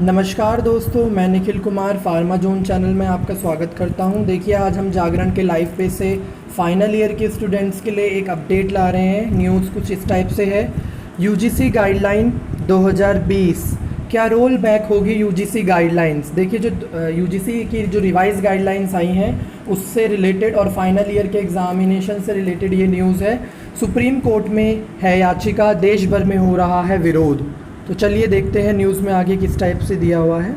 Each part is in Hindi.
नमस्कार दोस्तों, मैं Nikhil Kumar pharma zone channel में आपका स्वागत करता हूं। देखिए, आज हम जागरण के लाइव पे से फाइनल ईयर के स्टूडेंट्स के लिए एक अपडेट ला रहे हैं। न्यूज़ कुछ इस टाइप से है। यूजीसी गाइडलाइन 2020, क्या रोल बैक होगी यूजीसी गाइडलाइंस। देखिए, जो यूजीसी की जो रिवाइज गाइडलाइंस आई हैं उससे रिलेटेड और फाइनल ईयर के एग्जामिनेशन से रिलेटेड ये न्यूज़ है। सुप्रीम कोर्ट में है याचिका, देश भर में हो रहा है विरोध। तो चलिए देखते हैं न्यूज़ में आगे किस टाइप से दिया हुआ है।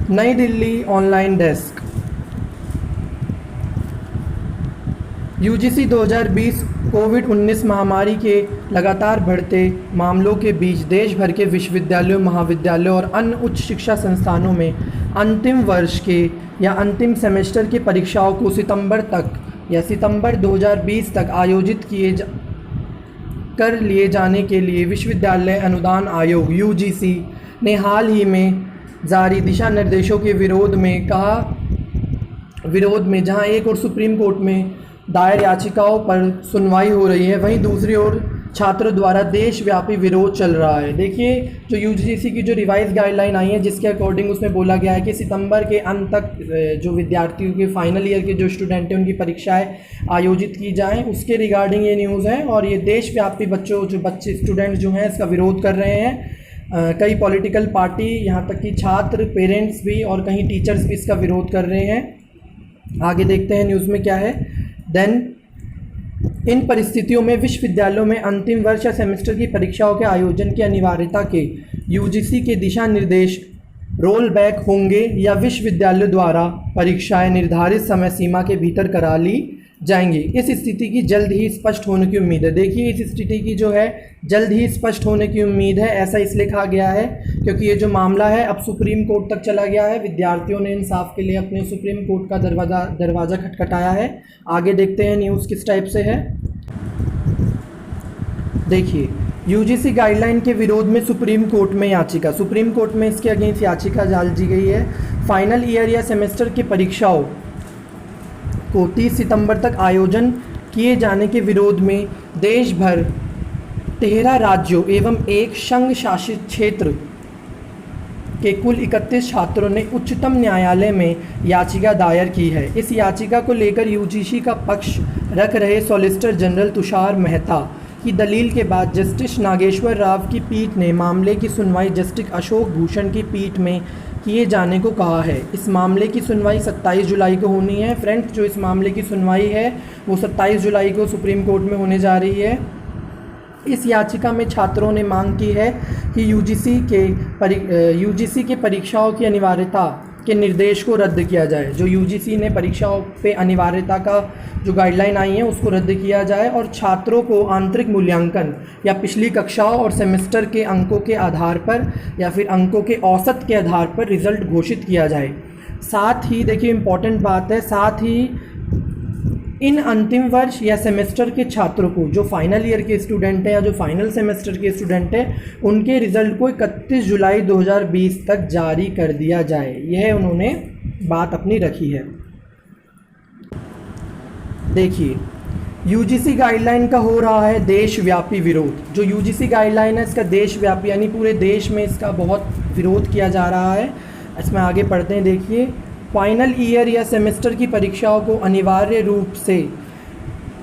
नई दिल्ली ऑनलाइन डेस्क। यूजीसी 2020 कोविड-19 महामारी के लगातार बढ़ते मामलों के बीच देश भर के विश्वविद्यालयों, महाविद्यालयों और अन्य उच्च शिक्षा संस्थानों में अंतिम वर्ष के या अंतिम सेमेस्टर की परीक्षाओं को सितंबर तक या सितंबर 2020 तक आयोजित कर लिए जाने के लिए विश्वविद्यालय अनुदान आयोग यूजीसी ने हाल ही में जारी दिशा निर्देशों के विरोध में जहां एक और सुप्रीम कोर्ट में दायर याचिकाओं पर सुनवाई हो रही है, वहीं दूसरी ओर छात्रों द्वारा देशव्यापी विरोध चल रहा है। देखिए, जो यूजीसी की जो रिवाइज गाइडलाइन आई है जिसके अकॉर्डिंग उसमें बोला गया है कि सितंबर के अंत तक जो विद्यार्थियों के फाइनल ईयर के जो स्टूडेंट हैं उनकी परीक्षाएं आयोजित की जाएं, उसके रिगार्डिंग ये न्यूज़ है। और ये देशव्यापी बच्चे स्टूडेंट जो हैं इसका विरोध कर रहे हैं। कई पॉलिटिकल पार्टी, यहाँ तक कि छात्र, पेरेंट्स भी और कहीं टीचर्स भी इसका विरोध कर रहे हैं। आगे देखते हैं न्यूज़ में क्या है। देन इन परिस्थितियों में विश्वविद्यालयों में अंतिम वर्ष या सेमेस्टर की परीक्षाओं के आयोजन की अनिवार्यता के यूजीसी के दिशा निर्देश रोल बैक होंगे या विश्वविद्यालयों द्वारा परीक्षाएं निर्धारित समय सीमा के भीतर करा ली जाएंगी। इस स्थिति की जल्द ही स्पष्ट होने की उम्मीद है। देखिए, इस स्थिति की जो है जल्द ही स्पष्ट होने की उम्मीद है, ऐसा इसलिए कहा गया है क्योंकि ये जो मामला है अब सुप्रीम कोर्ट तक चला गया है। विद्यार्थियों ने इंसाफ के लिए अपने सुप्रीम कोर्ट का दरवाज़ा खटखटाया है। आगे देखते हैं न्यूज़ किस टाइप से है। देखिए, यूजीसी गाइडलाइन के विरोध में सुप्रीम कोर्ट में याचिका। सुप्रीम कोर्ट में इसके अगेंस्ट याचिका डाल दी गई है। फाइनल ईयर या सेमेस्टर की परीक्षाओं को 30 सितंबर तक आयोजन किए जाने के विरोध में देश भर 13 राज्यों एवं एक संघ शासित क्षेत्र के कुल 31 छात्रों ने उच्चतम न्यायालय में याचिका दायर की है। इस याचिका को लेकर यूजीसी का पक्ष रख रहे सॉलिसिटर जनरल तुषार मेहता की दलील के बाद जस्टिस नागेश्वर राव की पीठ ने मामले की सुनवाई जस्टिस अशोक भूषण की पीठ में किए जाने को कहा है। इस मामले की सुनवाई 27 जुलाई को होनी है। फ्रेंड्स, जो इस मामले की सुनवाई है वो 27 जुलाई को सुप्रीम कोर्ट में होने जा रही है। इस याचिका में छात्रों ने मांग की है कि यूजीसी के परीक्षाओं की अनिवार्यता के निर्देश को रद्द किया जाए। जो यूजीसी ने परीक्षाओं पे अनिवार्यता का जो गाइडलाइन आई है उसको रद्द किया जाए और छात्रों को आंतरिक मूल्यांकन या पिछली कक्षाओं और सेमेस्टर के अंकों के आधार पर या फिर अंकों के औसत के आधार पर रिजल्ट घोषित किया जाए। साथ ही देखिए, इम्पॉर्टेंट बात है, साथ ही इन अंतिम वर्ष या सेमेस्टर के छात्रों को, जो फाइनल ईयर के स्टूडेंट हैं या जो फाइनल सेमेस्टर के स्टूडेंट हैं, उनके रिज़ल्ट को 31 जुलाई 2020 तक जारी कर दिया जाए। यह उन्होंने बात अपनी रखी है। देखिए, यूजीसी गाइडलाइन का हो रहा है देशव्यापी विरोध। जो यूजीसी गाइडलाइन है इसका देशव्यापी यानी पूरे देश में इसका बहुत विरोध किया जा रहा है। इसमें आगे पढ़ते हैं। देखिए, फाइनल ईयर या सेमेस्टर की परीक्षाओं को अनिवार्य रूप से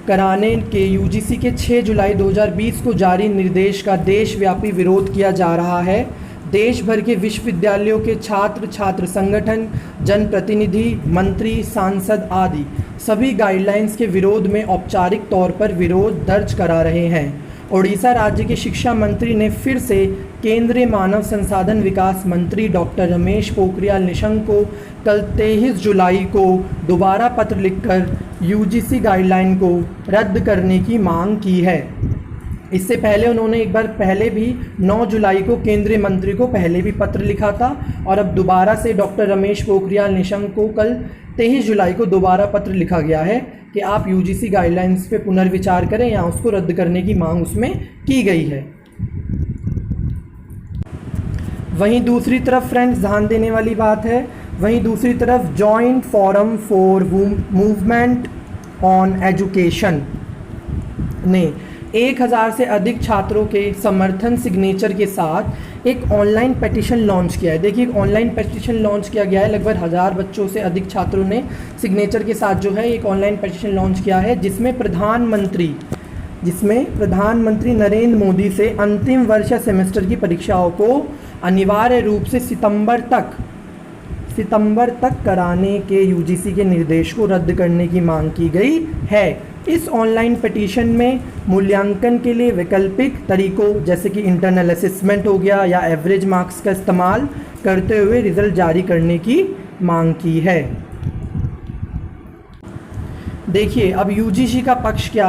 कराने के यूजीसी के 6 जुलाई 2020 को जारी निर्देश का देशव्यापी विरोध किया जा रहा है। देश भर के विश्वविद्यालयों के छात्र संगठन, जनप्रतिनिधि, मंत्री, सांसद आदि सभी गाइडलाइंस के विरोध में औपचारिक तौर पर विरोध दर्ज करा रहे हैं। ओडिशा राज्य के शिक्षा मंत्री ने फिर से केंद्रीय मानव संसाधन विकास मंत्री डॉक्टर रमेश पोखरियाल निशंक को कल 23 जुलाई को दोबारा पत्र लिखकर यूजीसी गाइडलाइन को रद्द करने की मांग की है। इससे पहले उन्होंने एक बार पहले भी 9 जुलाई को केंद्रीय मंत्री को पहले भी पत्र लिखा था और अब दोबारा से डॉक्टर रमेश पोखरियाल निशंक को कल 23 जुलाई को दोबारा पत्र लिखा गया है कि आप यूजीसी गाइडलाइंस पे पुनर्विचार करें या उसको रद्द करने की मांग उसमें की गई है। वहीं दूसरी तरफ फ्रेंड्स, ध्यान देने वाली बात है, वहीं दूसरी तरफ joint forum for movement on education ने 1000 से अधिक छात्रों के समर्थन सिग्नेचर के साथ एक ऑनलाइन पेटिशन लॉन्च किया है। देखिए, एक ऑनलाइन पेटिशन लॉन्च किया गया है, लगभग 1000 बच्चों से अधिक छात्रों ने सिग्नेचर के साथ जो है एक ऑनलाइन पेटिशन लॉन्च किया है, जिसमें प्रधानमंत्री नरेंद्र मोदी से अंतिम वर्ष या सेमेस्टर की परीक्षाओं को अनिवार्य रूप से सितंबर तक कराने के यूजीसी के निर्देश को रद्द करने की मांग की गई है। इस ऑनलाइन पिटीशन में मूल्यांकन के लिए वैकल्पिक तरीकों जैसे कि इंटरनल असेसमेंट हो गया या एवरेज मार्क्स का इस्तेमाल करते हुए रिजल्ट जारी करने की मांग की है। देखिए, अब यूजीसी का पक्ष क्या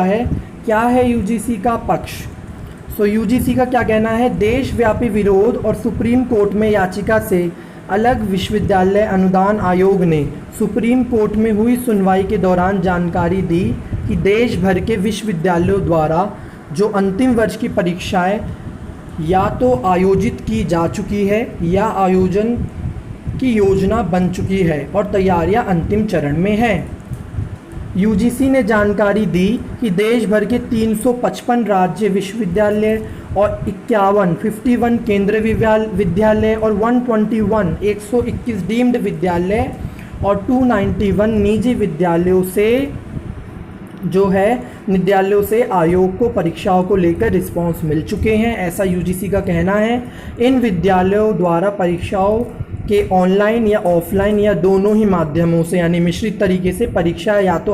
है यूजीसी का पक्ष। यूजीसी का क्या कहना है, देशव्यापी विरोध और सुप्रीम कोर्ट में याचिका से अलग विश्वविद्यालय अनुदान आयोग ने सुप्रीम कोर्ट में हुई सुनवाई के दौरान जानकारी दी कि देश भर के विश्वविद्यालयों द्वारा जो अंतिम वर्ष की परीक्षाएं या तो आयोजित की जा चुकी है या आयोजन की योजना बन चुकी है और तैयारियां अंतिम चरण में हैं। यूजीसी ने जानकारी दी कि देश भर के 355 राज्य विश्वविद्यालय और 51 केंद्रीय विद्यालय और 121 डीम्ड विद्यालय और 291 निजी विद्यालयों से आयोग को परीक्षाओं को लेकर रिस्पांस मिल चुके हैं, ऐसा यूजीसी का कहना है। इन विद्यालयों द्वारा परीक्षाओं के ऑनलाइन या ऑफलाइन या दोनों ही माध्यमों से यानी मिश्रित तरीके से परीक्षा या तो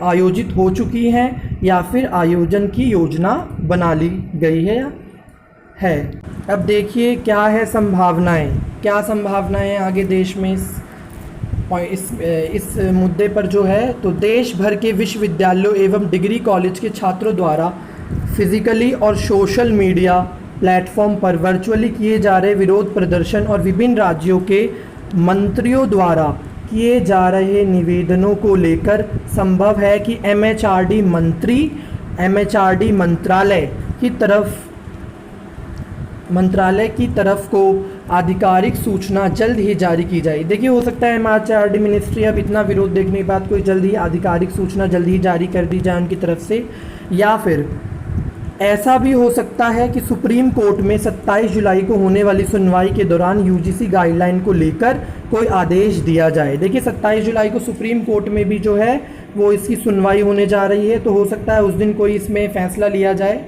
आयोजित हो चुकी हैं या फिर आयोजन की योजना बना ली गई है। अब देखिए क्या संभावनाएं आगे देश में इस मुद्दे पर जो है, तो देश भर के विश्वविद्यालयों एवं डिग्री कॉलेज के छात्रों द्वारा फिजिकली और सोशल मीडिया प्लेटफॉर्म पर वर्चुअली किए जा रहे विरोध प्रदर्शन और विभिन्न राज्यों के मंत्रियों द्वारा किए जा रहे निवेदनों को लेकर संभव है कि एमएचआरडी मंत्रालय की तरफ को आधिकारिक सूचना जल्द ही जारी की जाए। देखिए, हो सकता है एमएचआरडी मिनिस्ट्री अब इतना विरोध देखने के बाद कोई जल्द ही आधिकारिक सूचना जल्द ही जारी कर दी जाए उनकी तरफ से, या फिर ऐसा भी हो सकता है कि सुप्रीम कोर्ट में 27 जुलाई को होने वाली सुनवाई के दौरान यूजीसी गाइडलाइन को लेकर कोई आदेश दिया जाए। देखिए, 27 जुलाई को सुप्रीम कोर्ट में भी जो है वो इसकी सुनवाई होने जा रही है, तो हो सकता है उस दिन कोई इसमें फैसला लिया जाए।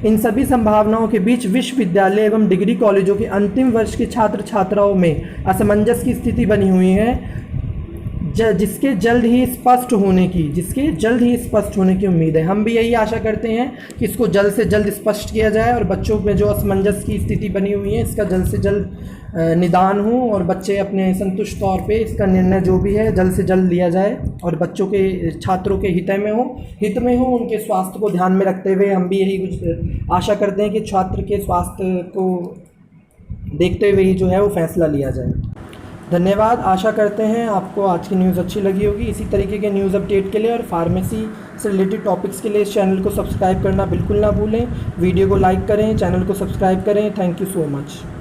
इन सभी संभावनाओं के बीच विश्वविद्यालय एवं डिग्री कॉलेजों के अंतिम वर्ष के छात्र छात्राओं में असमंजस की स्थिति बनी हुई है, जिसके जल्द ही स्पष्ट होने की उम्मीद है। हम भी यही आशा करते हैं कि इसको जल्द से जल्द स्पष्ट किया जाए और बच्चों में जो असमंजस की स्थिति बनी हुई है इसका जल्द से जल्द निदान हो और बच्चे अपने संतुष्ट तौर पे इसका निर्णय जो भी है जल्द से जल्द लिया जाए और बच्चों के छात्रों के हित में हो उनके स्वास्थ्य को ध्यान में रखते हुए हम भी यही कुछ आशा करते हैं कि छात्र के स्वास्थ्य को देखते हुए ही जो है वो फैसला लिया जाए। धन्यवाद। आशा करते हैं आपको आज की न्यूज़ अच्छी लगी होगी। इसी तरीके के न्यूज़ अपडेट के लिए और फार्मेसी से रिलेटेड टॉपिक्स के लिए इस चैनल को सब्सक्राइब करना बिल्कुल ना भूलें। वीडियो को लाइक करें, चैनल को सब्सक्राइब करें। Thank you so much.